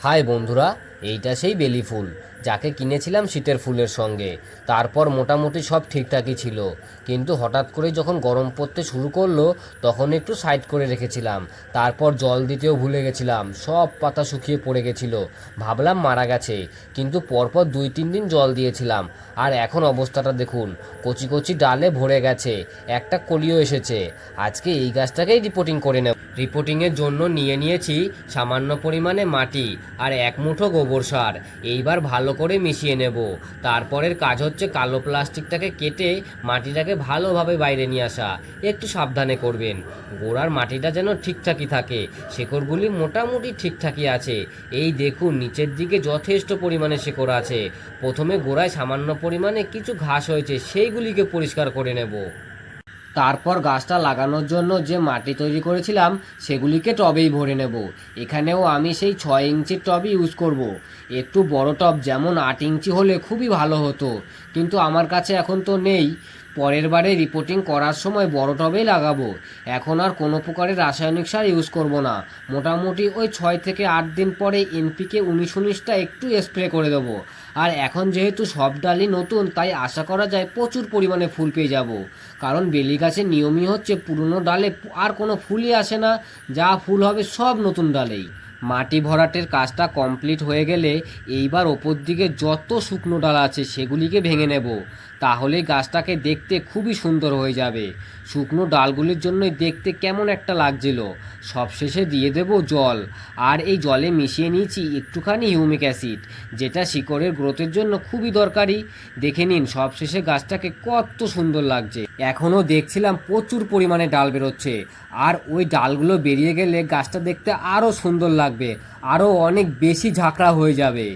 High বন্ধুরা, এইটা সেই বেলি ফুল যাকে কিনেছিলাম শীতের ফুলের সঙ্গে। তারপর মোটামুটি সব ঠিকঠাকই ছিল, কিন্তু হঠাৎ করে যখন গরম পড়তে শুরু করলো তখন একটু সাইড করে রেখেছিলাম। তারপর জল দিতেও ভুলে গেছিলাম, সব পাতা শুকিয়ে পড়ে গেছিল। ভাবলাম মারা গেছে, কিন্তু পরপর 2-3 দিন জল দিয়েছিলাম। আর এখন অবস্থাটা দেখুন, কচি কচি ডালে ভরে গেছে, একটা কলিও এসেছে। আজকে এই গাছটাকেই রিপোর্টিং করে নেব। রিপোর্টিংয়ের জন্য নিয়ে নিয়েছি সামান্য পরিমাণে মাটি আর এক মুঠো গোবর সার। এইবার ভালো করে মিশিয়ে নেব। তারপরের কাজ হচ্ছে কালো প্লাস্টিকটাকে কেটে মাটিটাকে ভালোভাবে বাইরে নিয়ে আসা। একটু সাবধানে করবেন, গোড়ার মাটিটা যেন ঠিকঠাকই থাকে। শেকড়গুলি মোটামুটি ঠিকঠাকই আছে। এই দেখুন, নিচের দিকে যথেষ্ট পরিমাণে শেকড় আছে। প্রথমে গোড়ায় সামান্য পরিমাণে কিছু ঘাস হয়েছে, সেইগুলিকে পরিষ্কার করে নেব। তারপর গাছটা লাগানোর জন্য যে মাটি তৈরি করেছিলাম সেগুলিকে টবেই ভরে নেব। এখানেও আমি সেই 6 ইঞ্চির টবই ইউজ করব। একটু বড় টব, যেমন 8 ইঞ্চি হলে খুবই ভালো হতো, কিন্তু আমার কাছে এখন তো নেই। পরের বারে রিপোর্টিং করার সময় বড় টবেই লাগাবো। এখন আর কোনো প্রকারের রাসায়নিক সার ইউজ করব না। মোটামুটি ওই 6 থেকে 8 দিন পরে এনপিকে 19-19টা একটু স্প্রে করে দেবো। আর এখন যেহেতু সব ডালই নতুন, তাই আশা করা যায় প্রচুর পরিমাণে ফুল পেয়ে যাব। কারণ বেলি গাছের নিয়মই হচ্ছে পুরনো ডালে আর কোনো ফুলই আসে না, যা ফুল হবে সব নতুন ডালেই। মাটি ভরাটের কাজটা কমপ্লিট হয়ে গেলে এইবার ওপর দিকে যত শুকনো ডাল আছে সেগুলিকে ভেঙে নেব। তাহলেই গাছটাকে দেখতে খুবই সুন্দর হয়ে যাবে। শুকনো ডালগুলির জন্যই দেখতে কেমন একটা লাগছিল। সবশেষে দিয়ে দেব জল। আর এই জলে মিশিয়ে নিয়েছি একটুখানি হিউমিক অ্যাসিড, যেটা শিকড়ের গ্রোথের জন্য খুবই দরকারি। দেখে নিন সবশেষে গাছটাকে কত সুন্দর লাগছে। এখনও দেখছিলাম প্রচুর পরিমাণে ডাল বেরোচ্ছে, আর ওই ডালগুলো বেরিয়ে গেলে গাছটা দেখতে আরও সুন্দর লাগবে, আরও অনেক বেশি ঝাঁকড়া হয়ে যাবে।